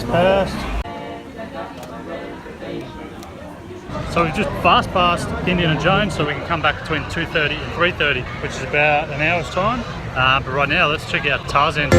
Passed. So we just fast passed Indiana Jones so we can come back between 2:30 and 3:30, which is about an hour's time. But right now, let's check out Tarzan.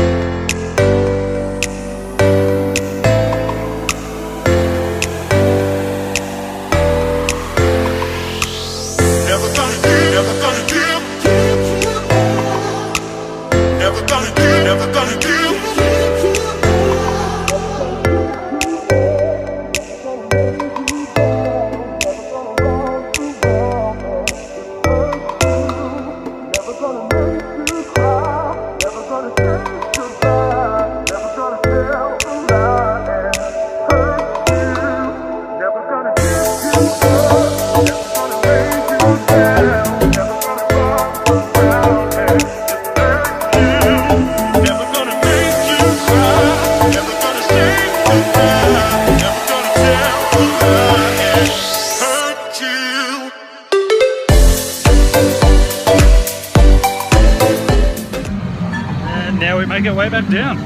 Make our way back down.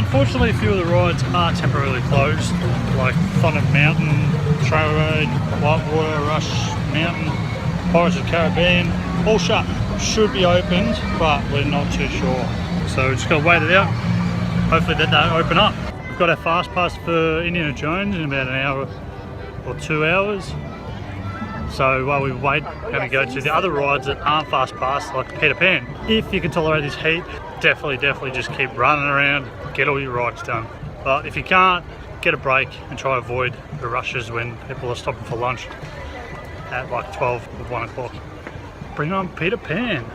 Unfortunately, a few of the rides are temporarily closed, like Thunder Mountain, Trail Road, Whitewater, Rush Mountain, Pirates of the Caribbean, all shut. Should be opened, but we're not too sure. So just gotta wait it out. Hopefully that don't open up. We've got our fast pass for Indiana Jones in about an hour or 2 hours. So while we wait, we're going to go to the other rides that aren't fast pass, like Peter Pan. If you can tolerate this heat, definitely just keep running around, get all your rides done. But if you can't, get a break and try to avoid the rushes when people are stopping for lunch at like 12 or 1 o'clock. Bring on Peter Pan.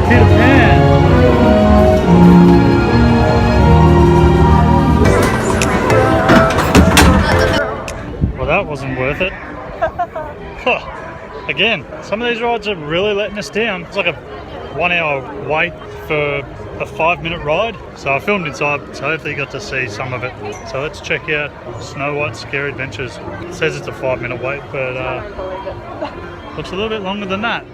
Peter Pan. Well, that wasn't worth it. Again, some of these rides are really letting us down. It's like a 1 hour wait for a 5-minute ride. So I filmed inside, so hopefully you got to see some of it. So let's check out Snow White's Scary Adventures. It says it's a 5-minute wait, but looks a little bit longer than that.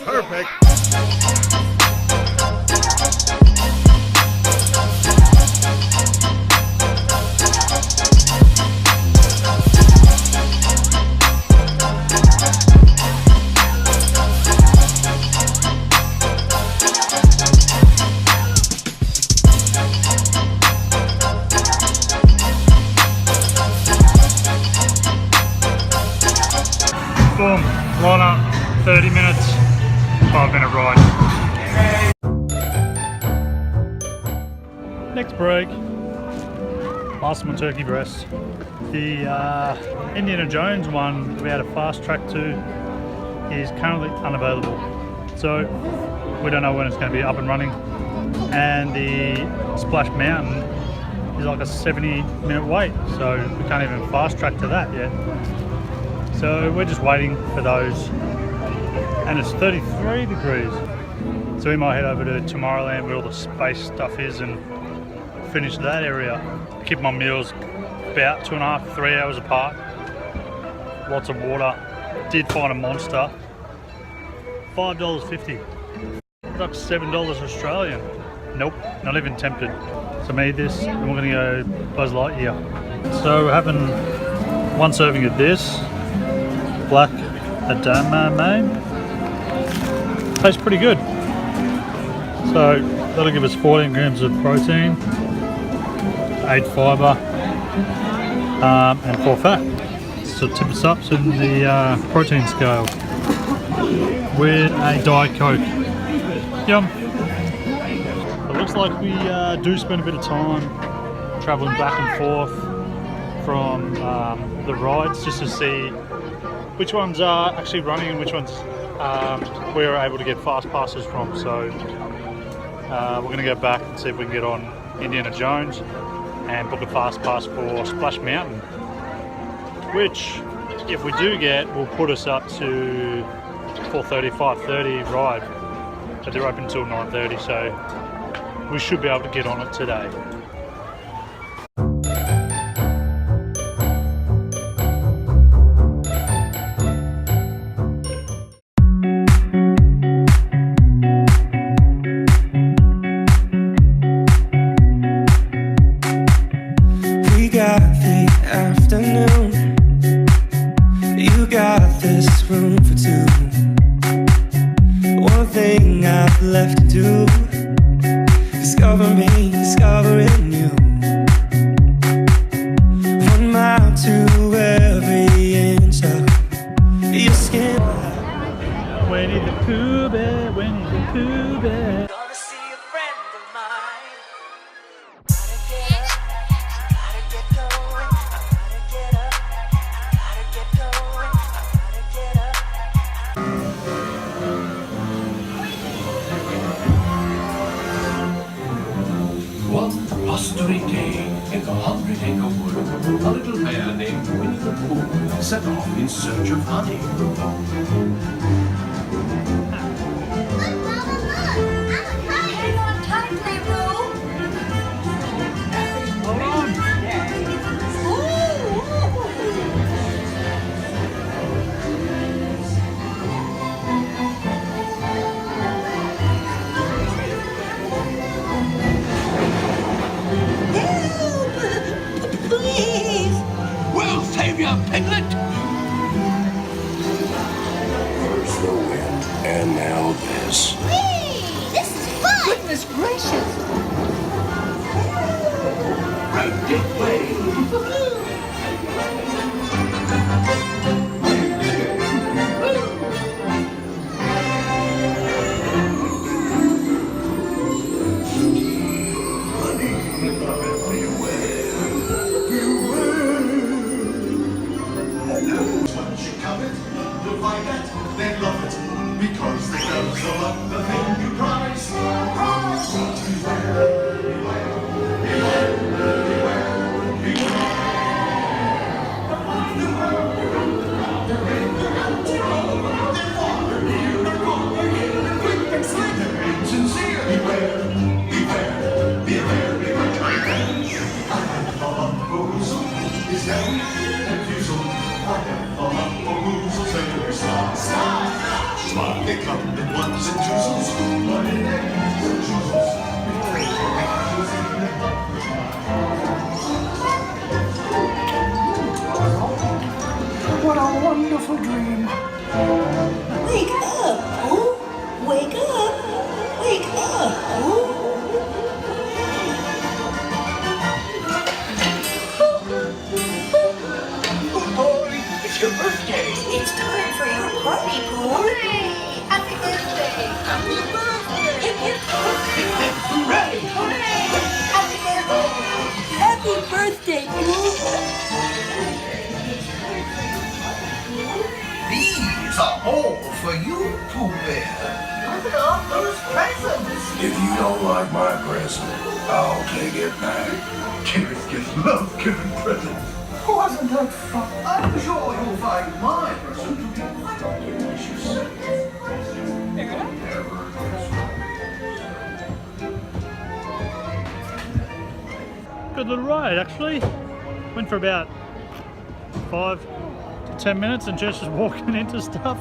Perfect. Boom, line up, 30 minutes, 5-minute ride. Next break, last one, turkey breast. The Indiana Jones one we had a fast track to is currently unavailable. So we don't know when it's going to be up and running. And the Splash Mountain is like a 70-minute wait, so we can't even fast track to that yet. So we're just waiting for those, and it's 33 degrees. So we might head over to Tomorrowland where all the space stuff is and finish that area. Keep my meals about 2.5 to 3 hours apart. Lots of water. Did find a monster. $5.50. It's like $7 Australian. Nope, not even tempted. So I made this and we're gonna go Buzz Lightyear. So we're having one serving of this. Black edamame. Tastes pretty good. So that'll give us 14 grams of protein, 8 fibre, and 4 fat. So tip us up in the protein scale. with a Diet Coke. Yum. It looks like we do spend a bit of time travelling back and forth from the rides just to see which ones are actually running and which ones we are able to get fast passes from. So we're going to go back and see if we can get on Indiana Jones and book a fast pass for Splash Mountain, which if we do get will put us up to 4:30, 5:30 ride, but they're open until 9:30, so we should be able to get on it today. We got the afternoon. You got this room for two. One thing I've left to do. Discover me, discovering you. 1 mile to every inch of your skin. Winnie the Pooh Bear, Winnie the Pooh Bear. Gonna see a friend of mine. Gotta get going. Gotta get up. Gotta get going. Gotta get up. One blustery day in the 100-acre wood, a little bear named Winnie the Pooh set off in search of honey. Hang on tightly, Boo. Hold on. Please. We'll save you, Piglet! First the wind, and now this. Whee! This is fun. Goodness gracious! Right this way! Once you come it, you'll find that they love it because they know so love the thing you prize. Prize! Beware, beware, beware, beware, beware. The world, they're in, they're out, they're all, they're far, they're near, they're gone, they're here, they're quick and slick, they're insincere. Beware, beware, beware, beware, beware. I have a bamboozle, is that confusal? I have a bamboozle, say your stop, stop. They come in ones and twos, but in names and chooses. What a wonderful dream. Wake up, Boo. Wake up. Wake up, Boo. It's your birthday! It's time for your party, Boo. Hooray! Happy birthday. Happy birthday. Hip, hip, Hooray! hooray. Happy birthday. Happy birthday, Boo. These are all for you, Pooh Bear. Look at all those presents. If you don't like my present, I'll take it back. Kids just love giving presents. Wasn't that fun? I'm sure you'll find my present to be quite delicious. Good little ride, actually. Went for about 5 to 10 minutes and Jess was walking into stuff.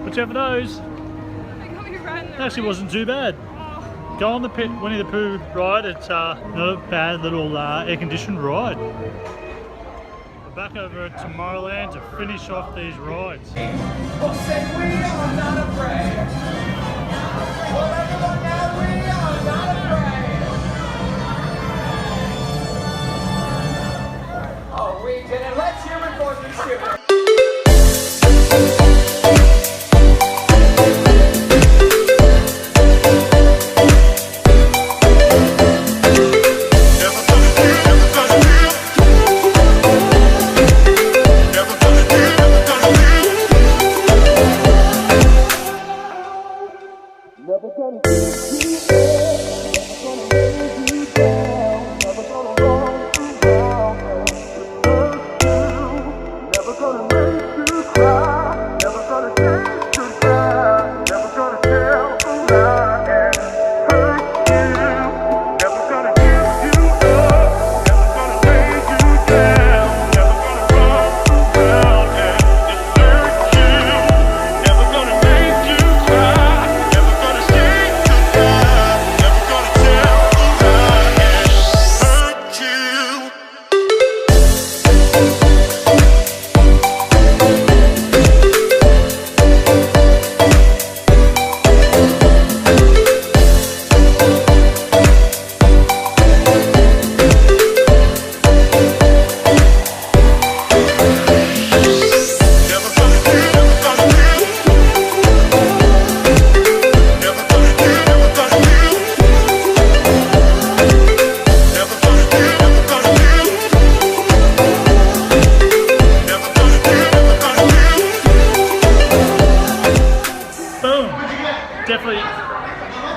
Whichever knows. It actually wasn't too bad. Go on the Winnie the Pooh ride. It's not a bad little air-conditioned ride. We're back over at Tomorrowland to finish off these rides. Well, say we are not afraid. Well, everyone now, we are not afraid. Oh, we did it. Let's hear it for the shipper.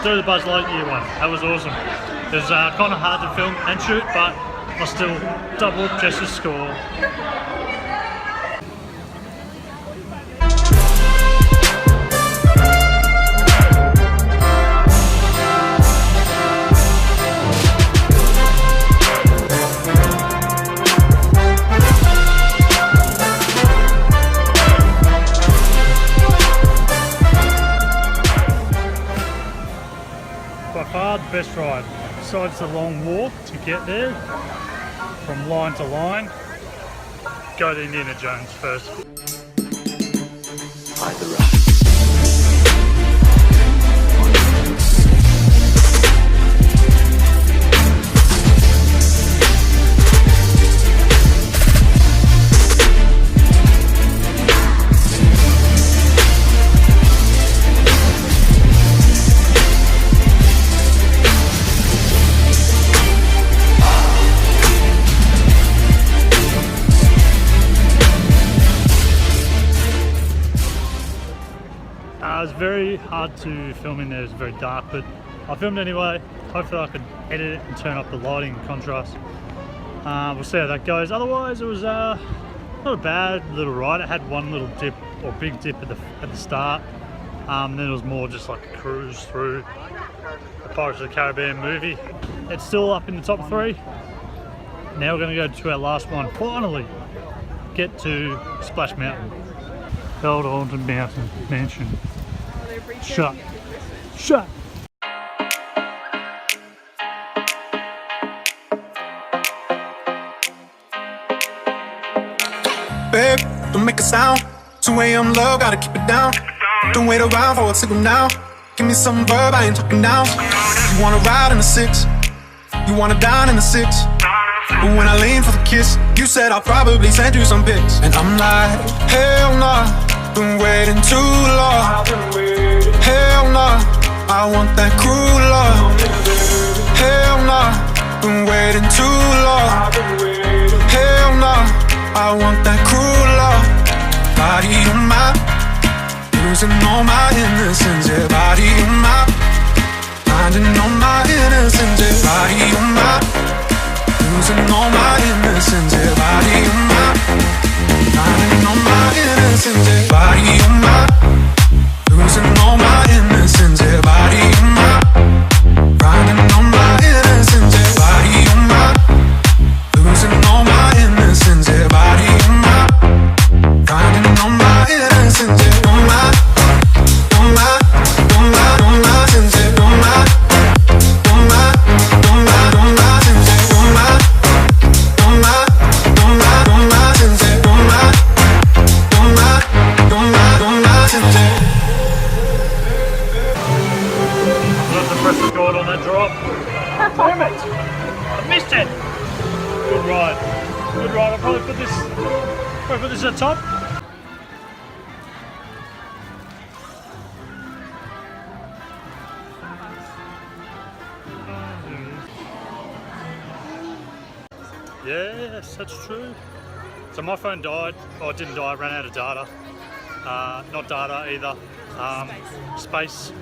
do the Buzz Lightyear one. That was awesome. It was kind of hard to film and shoot, but I still doubled Jess's score. By far the best ride, besides the long walk to get there, from line to line. Go to Indiana Jones first. It was very hard to film in there, it was very dark, but I filmed anyway. Hopefully I could edit it and turn up the lighting and contrast. We'll see how that goes. Otherwise it was not a bad little ride. It had one little dip, or big dip at the start. Then it was more just like a cruise through the Pirates of the Caribbean movie. It's still up in the top 3. Now we're going to go to our last one. Finally get to Splash Mountain. Old Haunted Mountain Mansion. Shut. Shut. Babe, don't make a sound. 2 a.m. love, gotta keep it down. Don't wait around for a signal now. Give me some verb, I ain't talking now. You wanna ride in the 6, you wanna dine in the 6. But when I lean for the kiss, you said I'll probably send you some pics. And I'm like, hell nah, been waiting too long. Hell nah, I want that cruel love. Hell nah, been waiting too long. Hell nah, I want that cruel love. Body on my, losing all my innocence. Yeah, body on my, finding all my innocence. Yeah, body on my, losing all my innocence. Yeah, body on my, finding all my innocence. Yeah, body on my, losing all my innocence. Yeah, body on my, finding all my innocence. Yeah, body on my, losing all my innocence. Yeah, body on my, finding all my innocence. Yeah, on my, on my, on my, on my sense. Yeah, on my, on my, on my, on my sense. Yeah, on my, on my, on my, on my sense. Yeah, on my, on my, on my, on my sense. Yeah. Love to press record on that drop. Damn it! I missed it! Good ride. Good ride. I'll probably put this at the top. Yes, that's true. So my phone died. Oh, it didn't die, it ran out of data. Not data either. Space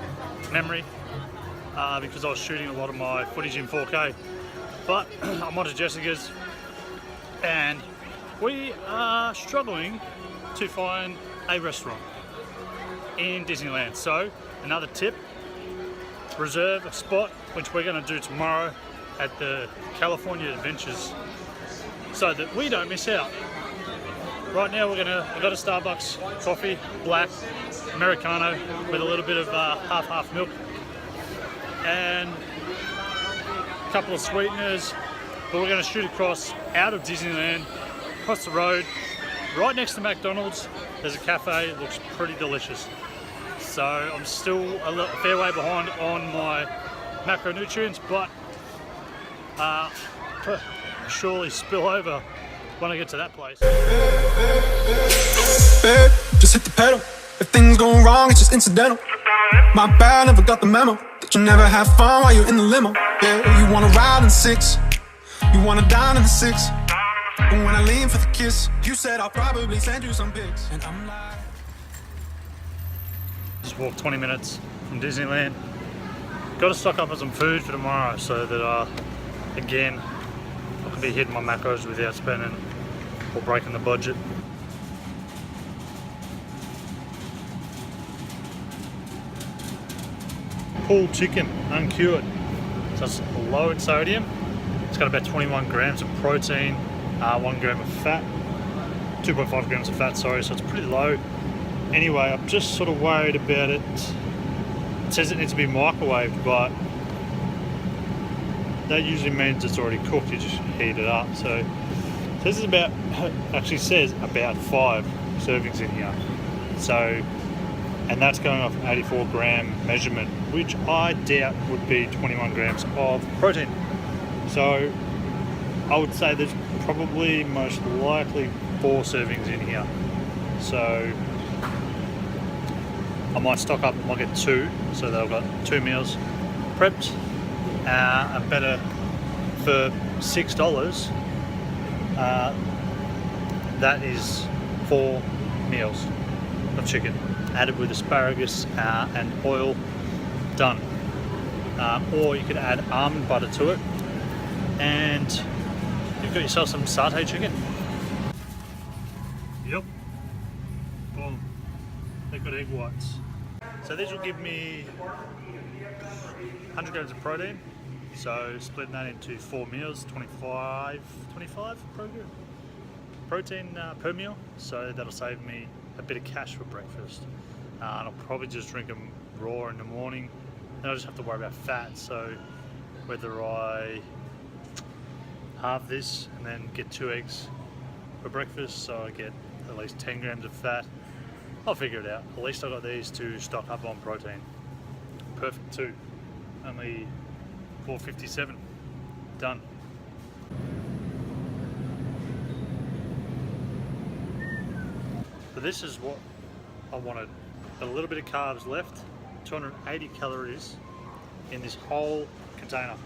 memory. Because I was shooting a lot of my footage in 4K. But I'm onto Jessica's, and we are struggling to find a restaurant in Disneyland. So another tip, reserve a spot, which we're going to do tomorrow at the California Adventures, so that we don't miss out. Right now I got a Starbucks coffee, black, Americano with a little bit of half milk and a couple of sweeteners, but we're going to shoot across out of Disneyland, across the road, right next to McDonald's. There's a cafe, it looks pretty delicious. So I'm still a fair way behind on my macronutrients, but surely spill over when I get to that place. Babe, just hit the pedal. If things go wrong, it's just incidental. My bad, never got the memo that you never have fun while you're in the limo. Yeah, you wanna ride in the 6, you wanna dine in the 6. And when I lean for the kiss, you said I'll probably send you some pics. And I'm like, Just walked 20 minutes from Disneyland. got to stock up on some food for tomorrow so that again I can be hitting my macros without spending or breaking the budget. Pulled chicken, uncured. So it's low in sodium. It's got about 21 grams of protein, 1 gram of fat, 2.5 grams of fat, sorry, so it's pretty low. Anyway, I'm just sort of worried about it. It says it needs to be microwaved, but that usually means it's already cooked, you just heat it up. So this is about, actually says about 5 servings in here. So, and that's going off an 84 gram measurement, which I doubt would be 21 grams of protein. So I would say there's probably most likely 4 servings in here. So I might stock up, I might get 2, so that I've got 2 meals prepped. And better for $6, that is 4 meals of chicken, added with asparagus and oil, done. Or you could add almond butter to it, and you've got yourself some satay chicken. Yep. Boom. They've got egg whites. So these will give me 100 grams of protein. So splitting that into 4 meals, 25 protein per meal. So that'll save me a bit of cash for breakfast. And I'll probably just drink them raw in the morning. Then I'll just have to worry about fat. So whether I halve this and then get 2 eggs for breakfast, so I get at least 10 grams of fat, I'll figure it out. At least I got these to stock up on protein. Perfect too. Only $4.57. Done. So this is what I wanted. A little bit of carbs left, 280 calories in this whole container.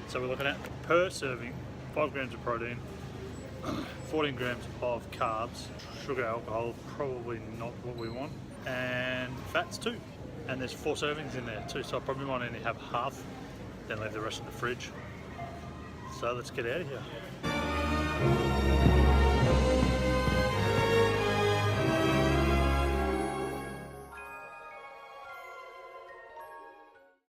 So we're looking at per serving 5 grams of protein, 14 grams of carbs, sugar, alcohol, probably not what we want, and fats too. And there's 4 servings in there too, so I probably might only have half, then leave the rest in the fridge. So let's get out of here.